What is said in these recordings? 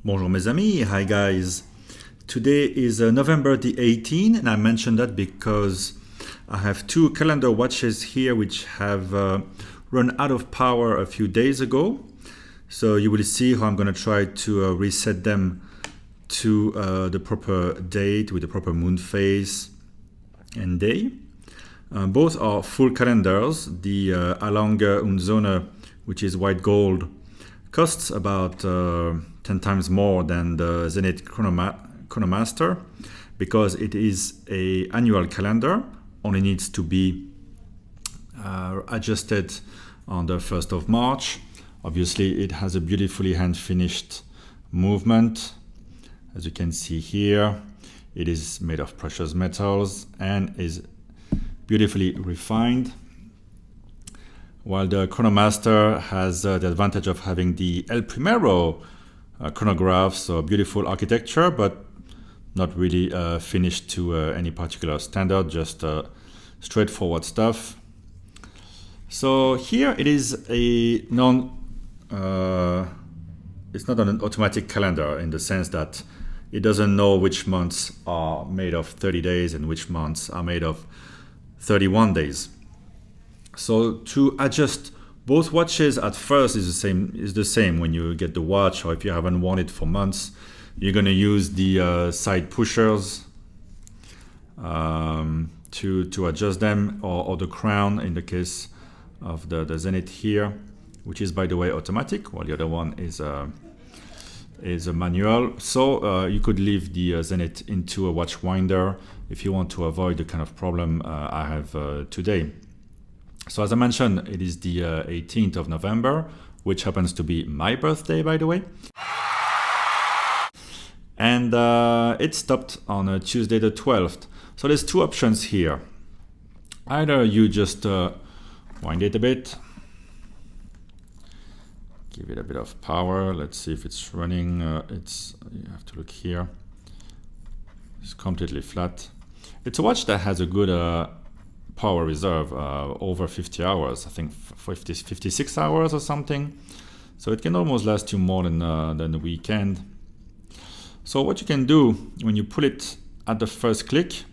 Bonjour mes amis, hi guys. Today is November the 18th, and I mentioned that because I have two calendar watches here which have run out of power a few days ago. So you will see how I'm going to try to reset them to the proper date with the proper moon phase and day. Both are full calendars. The Lange Zenith, which is white gold, costs about 10 times more than the Zenith ChronoMaster because it is an annual calendar, only needs to be adjusted on the 1st of March. Obviously it has a beautifully hand finished movement. As you can see here, it is made of precious metals and is beautifully refined, while the ChronoMaster has the advantage of having the El Primero chronograph, so beautiful architecture, but not really finished to any particular standard, just straightforward stuff. So here it is it's not an automatic calendar in the sense that it doesn't know which months are made of 30 days and which months are made of 31 days. So to adjust both watches at first is the same when you get the watch, or if you haven't worn it for months, you're going to use the side pushers to adjust them, or the crown in the case of the Zenith here, which is, by the way, automatic, while the other one is a manual. So you could leave the Zenith into a watch winder if you want to avoid the kind of problem I have today. So as I mentioned, it is the 18th of November, which happens to be my birthday, by the way. And it stopped on Tuesday the 12th. So there's two options here. Either you just wind it a bit, give it a bit of power. Let's see if it's running. You have to look here. It's completely flat. It's a watch that has a good power reserve, over 50 hours, I think 56 hours or something. So it can almost last you more than the weekend. So what you can do when you pull it at the first click,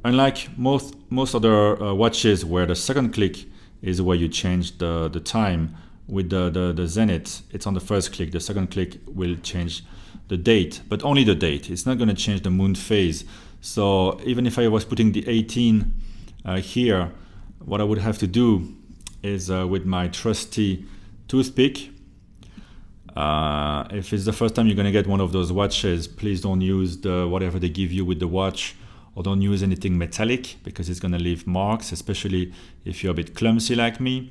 unlike most other watches where the second click is where you change the time, with the Zenith, it's on the first click. The second click will change the date, but only the date. It's not going to change the moon phase. So even if I was putting the 18 here, what I would have to do is with my trusty toothpick. If it's the first time you're going to get one of those watches, please don't use whatever they give you with the watch, or don't use anything metallic because it's going to leave marks, especially if you're a bit clumsy like me.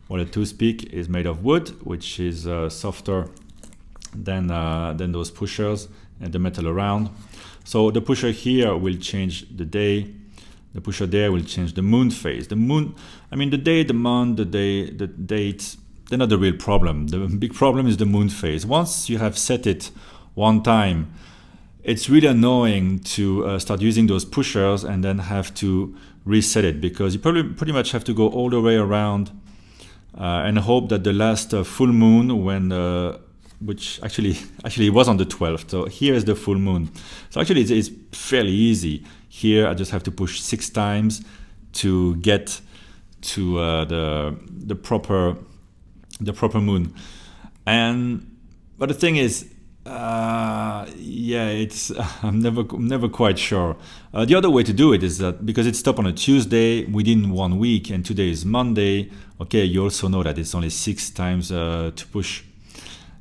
Well, a toothpick is made of wood, which is softer than those pushers and the metal around. So the pusher here will change the day. The pusher there will change the moon phase. The day, the month, the day, the date, they're not the real problem. The big problem is the moon phase. Once you have set it one time, it's really annoying to start using those pushers and then have to reset it, because you pretty much have to go all the way around and hope that the last full moon, which actually it was on the 12th. So here is the full moon. So actually it's fairly easy. Here I just have to push 6 times to get to the proper moon. But the thing is, I'm never quite sure. The other way to do it is that because it stopped on a Tuesday within 1 week, and today is Monday. Okay, you also know that it's only 6 times to push.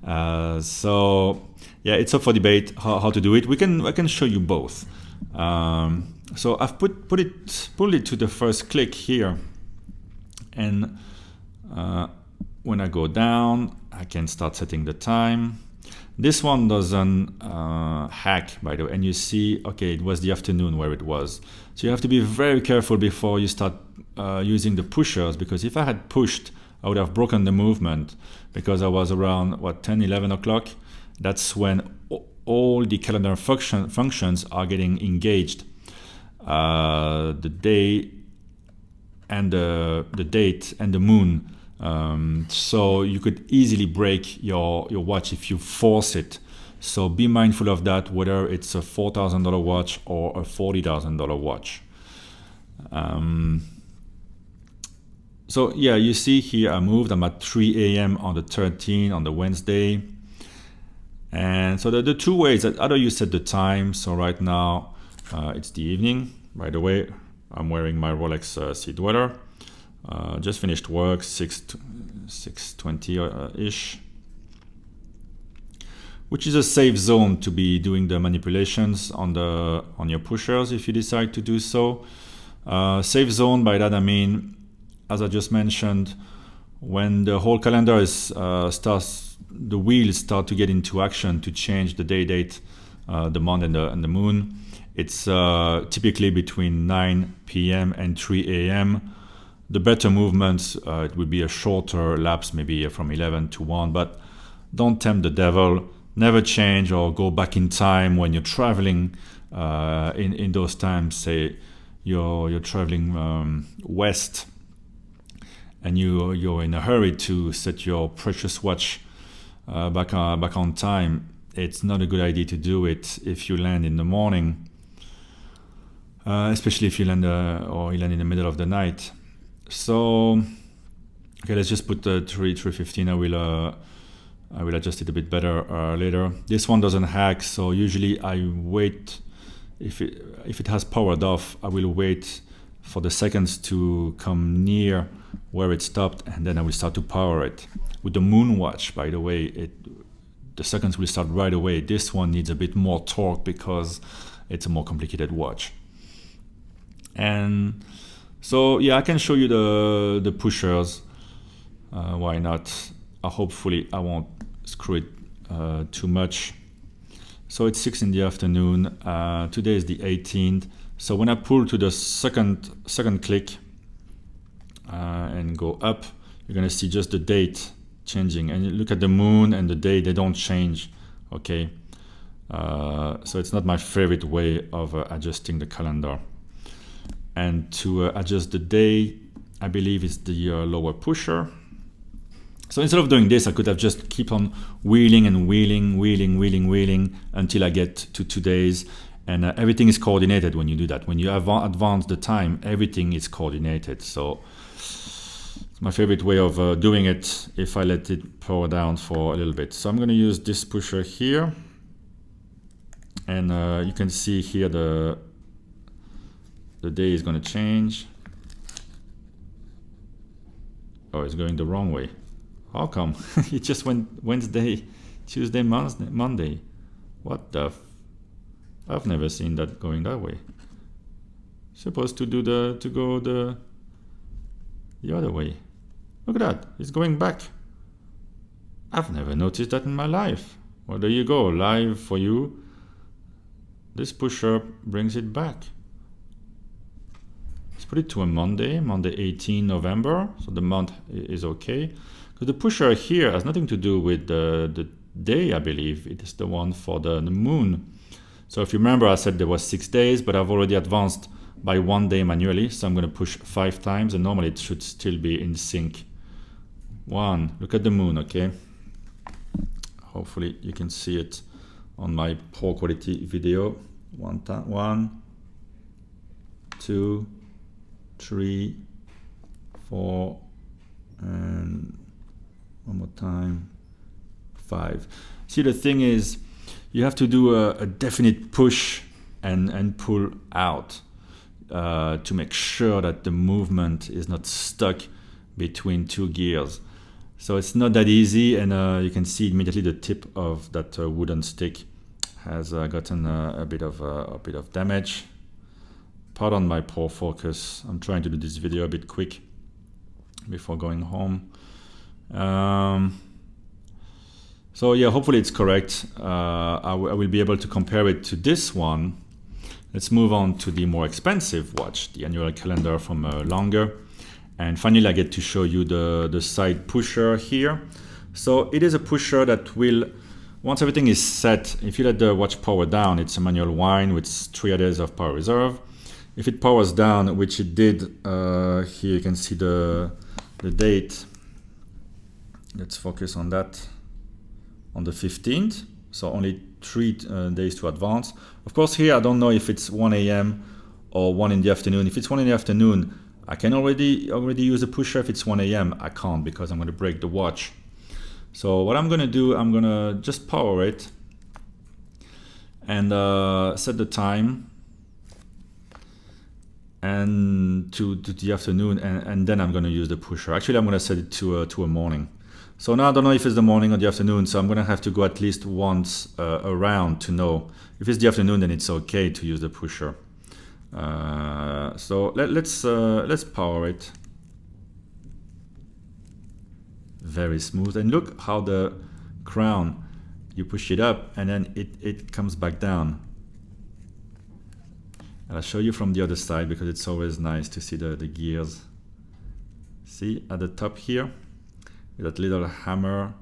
So yeah, it's up for debate how to do it. I can show you both. So I've pulled it to the first click here, and when I go down, I can start setting the time. This one doesn't hack, by the way, and you see, okay, it was the afternoon where it was. So you have to be very careful before you start using the pushers, because if I had pushed, I would have broken the movement, because I was around 10, 11 o'clock. That's when all the calendar functions are getting engaged. The day and the date and the moon. So you could easily break your watch if you force it So be mindful of that, whether it's a $4,000 watch or a $40,000 watch. So yeah, you see here I moved. I'm at 3 a.m. on the 13th, on the Wednesday. And so the two ways that either you set the time. So right now it's the evening. By the way, I'm wearing my Rolex Sea Dweller. Just finished work, 6:20-ish. Which is a safe zone to be doing the manipulations on your pushers if you decide to do so. Safe zone, by that I mean, as I just mentioned, when the whole calendar is the wheels start to get into action to change the day, date, the month and the moon. It's typically between 9 p.m. and 3 a.m. The better movements, it would be a shorter lapse, maybe from 11 to 1, but don't tempt the devil. Never change or go back in time when you're traveling in those times. Say you're traveling west and you're in a hurry to set your precious watch back on time. It's not a good idea to do it if you land in the morning, especially if you land in the middle of the night. So okay, let's just put the 3:15. I will adjust it a bit better later. This one doesn't hack, so usually I wait. If it has powered off, I will wait for the seconds to come near where it stopped, and then I will start to power it. With the Moon watch, by the way, the seconds will start right away. This one needs a bit more torque because it's a more complicated watch. And so yeah, I can show you the pushers. Why not? Hopefully I won't screw it too much. So it's 6 in the afternoon. Today is the 18th. So when I pull to the second click and go up, you're gonna see just the date changing. And you look at the moon and the day, they don't change. Okay. So it's not my favorite way of adjusting the calendar. And to adjust the day, I believe it's the lower pusher. So instead of doing this, I could have just keep on wheeling and wheeling until I get to 2 days. And everything is coordinated when you do that. When you advance the time, everything is coordinated. So it's my favorite way of doing it if I let it power down for a little bit. So I'm going to use this pusher here. And you can see here the day is going to change. Oh, it's going the wrong way. How come? It just went Wednesday, Tuesday, Monday. What the I've never seen that going that way. Supposed to go the other way. Look at that, it's going back. I've never noticed that in my life. Well, there you go, live for you. This pusher brings it back. Let's put it to a Monday 18 November, so the month is okay. Because the pusher here has nothing to do with the day, I believe. It is the one for the moon. So if you remember, I said there was 6 days, but I've already advanced by 1 day manually. So I'm going to push 5 times, and normally it should still be in sync. 1, look at the moon, okay? Hopefully you can see it on my poor quality video. 1, 2, 3, 4, and one more time, 5. See, the thing is, you have to do a definite push and pull out to make sure that the movement is not stuck between 2 gears. So it's not that easy, and you can see immediately the tip of that wooden stick has gotten a bit of damage. Pardon my poor focus. I'm trying to do this video a bit quick before going home. So yeah, hopefully it's correct. I will be able to compare it to this one. Let's move on to the more expensive watch, the annual calendar from Lange. And finally, I get to show you the side pusher here. So it is a pusher that will, once everything is set, if you let the watch power down, it's a manual wind with 3 days of power reserve. If it powers down, which it did, here you can see the date. Let's focus on that. On the 15th, so only 3 days to advance. Of course, here I don't know if it's 1 a.m. or 1 in the afternoon. If it's 1 in the afternoon, I can already use the pusher. If it's 1 a.m., I can't because I'm going to break the watch. So what I'm going to do, I'm going to just power it and set the time and to the afternoon, and then I'm going to use the pusher. Actually, I'm going to set it to a morning. So now I don't know if it's the morning or the afternoon, so I'm going to have to go at least once around to know. If it's the afternoon, then it's okay to use the pusher. So let's power it. Very smooth, and look how the crown, you push it up and then it comes back down. And I'll show you from the other side because it's always nice to see the gears. See at the top here, with that little hammer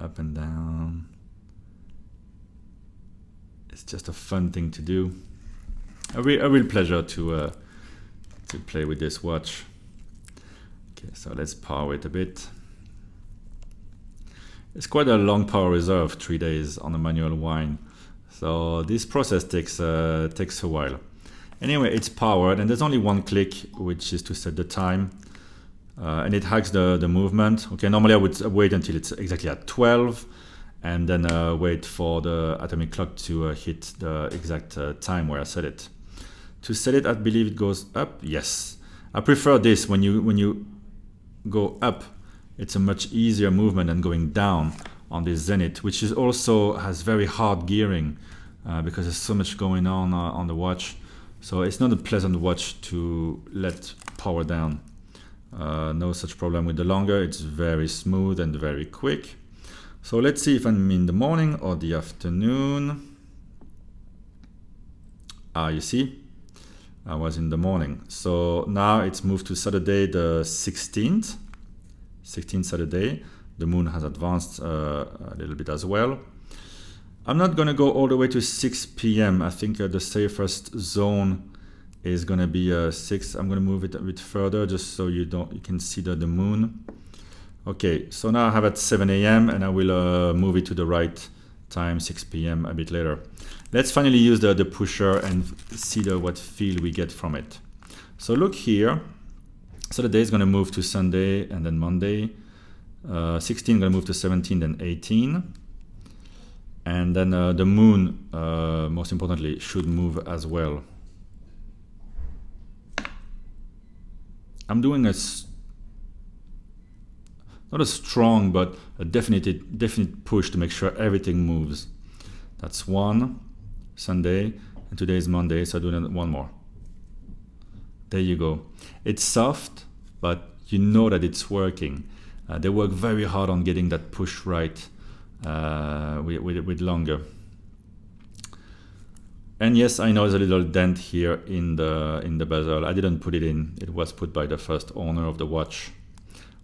up and down. It's just a fun thing to do. A real pleasure to play with this watch. Okay, so let's power it a bit. It's quite a long power reserve, 3 days on a manual wind. So this process takes a while. Anyway, it's powered and there's only one click, which is to set the time. And it hacks the movement. Okay, normally I would wait until it's exactly at 12 and then wait for the atomic clock to hit the exact time where I set it. To set it, I believe it goes up. Yes, I prefer this. When you go up, it's a much easier movement than going down on this Zenith, which is also has very hard gearing because there's so much going on the watch. So it's not a pleasant watch to let power down. No such problem with the Lange. It's very smooth and very quick. So let's see if I'm in the morning or the afternoon. You see, I was in the morning. So now it's moved to Saturday the 16th Saturday. The moon has advanced a little bit as well. I'm not going to go all the way to 6 p.m. I think the safest zone is going to be 6. I'm going to move it a bit further just so you can see the moon. Okay, so now I have at 7 a.m. and I will move it to the right time, 6 p.m. a bit later. Let's finally use the pusher and see what feel we get from it. So look here. So the day is going to move to Sunday and then Monday. 16 going to move to 17, then 18. And then the moon, most importantly, should move as well. I'm doing not a strong, but a definite push to make sure everything moves. That's one, Sunday, and today is Monday, so I do one more. There you go. It's soft, but you know that it's working. They work very hard on getting that push right with Lange. And yes, I know there's a little dent here in the bezel. I didn't put it in. It was put by the first owner of the watch.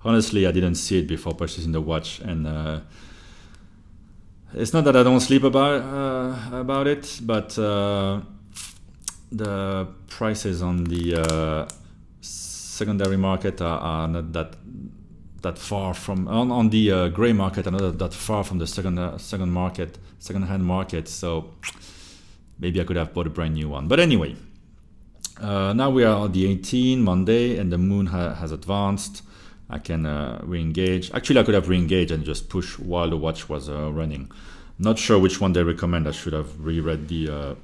Honestly, I didn't see it before purchasing the watch, and it's not that I don't sleep about it, but the prices on the secondary market are not that far from on the gray market, are not that far from the second-hand market. So maybe I could have bought a brand new one. But anyway, now we are on the 18th Monday, and the moon has advanced. I can re-engage. Actually, I could have re-engaged and just push while the watch was running. Not sure which one they recommend. I should have reread the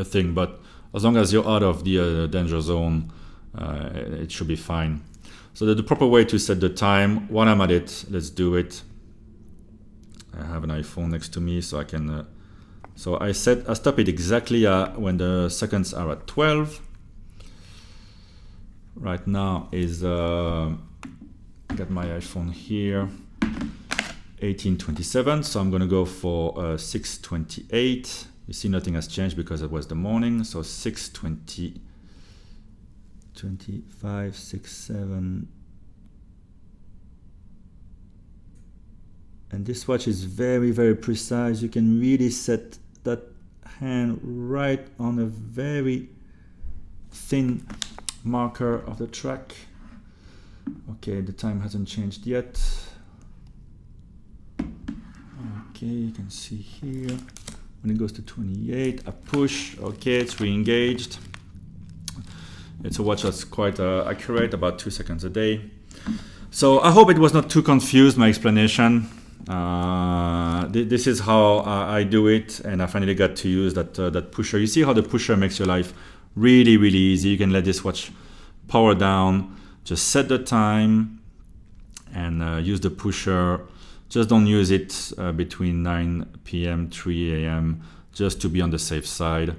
thing, but as long as you're out of the danger zone, it should be fine. So the proper way to set the time, while I'm at it, let's do it. I have an iPhone next to me, so I can. So I stop it exactly when the seconds are at 12. Right now is got my iPhone here, 18:27. So I'm going to go for 6:28. You see, nothing has changed because it was the morning. So 6:20, 25, 6, 7. And this watch is very, very precise. You can really set that hand right on a very thin marker of the track. Okay, the time hasn't changed yet. Okay, you can see here. When it goes to 28, I push. Okay, it's re-engaged. It's a watch that's quite accurate, about 2 seconds a day. So I hope it was not too confused, my explanation. This is how I do it, and I finally got to use that pusher. You see how the pusher makes your life really, really easy. You can let this watch power down, just set the time, and use the pusher. Just don't use it between 9 p.m. 3 a.m. just to be on the safe side.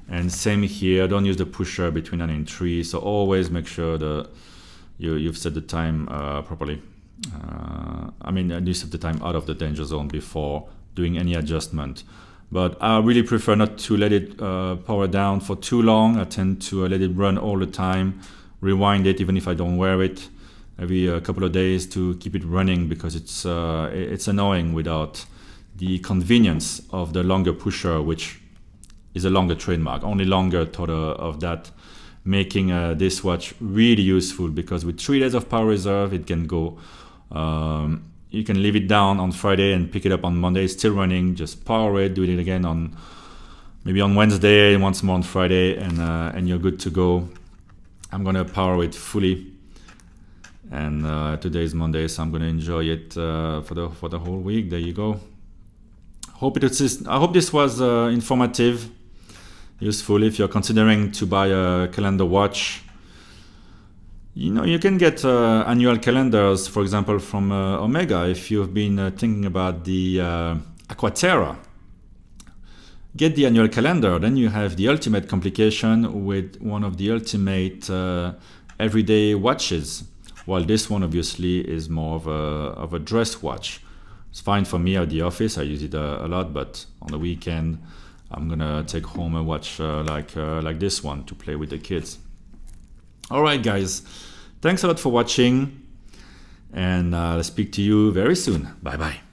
And same here, don't use the pusher between 9 and 3. So always make sure that you've set the time properly. You set the time out of the danger zone before doing any adjustment. But I really prefer not to let it power down for too long. I tend to let it run all the time, rewind it even if I don't wear it every couple of days to keep it running, because it's annoying without the convenience of the longer pusher, which is a longer trademark. Only Lange thought of that, making this watch really useful, because with 3 days of power reserve, it can go. You can leave it down on Friday and pick it up on Monday. It's still running. Just power it, do it again maybe on Wednesday, once more on Friday, and you're good to go. I'm gonna power it fully, and today is Monday, so I'm gonna enjoy it for the whole week. There you go. I hope this was informative, useful. If you're considering to buy a calendar watch, you can get annual calendars, for example, from Omega. If you've been thinking about the Aquaterra, get the annual calendar. Then you have the ultimate complication with one of the ultimate everyday watches. While this one obviously is more of a dress watch. It's fine for me at the office. I use it a lot, but on the weekend, I'm gonna take home a watch like this one to play with the kids. All right, guys. Thanks a lot for watching, and I'll speak to you very soon. Bye-bye.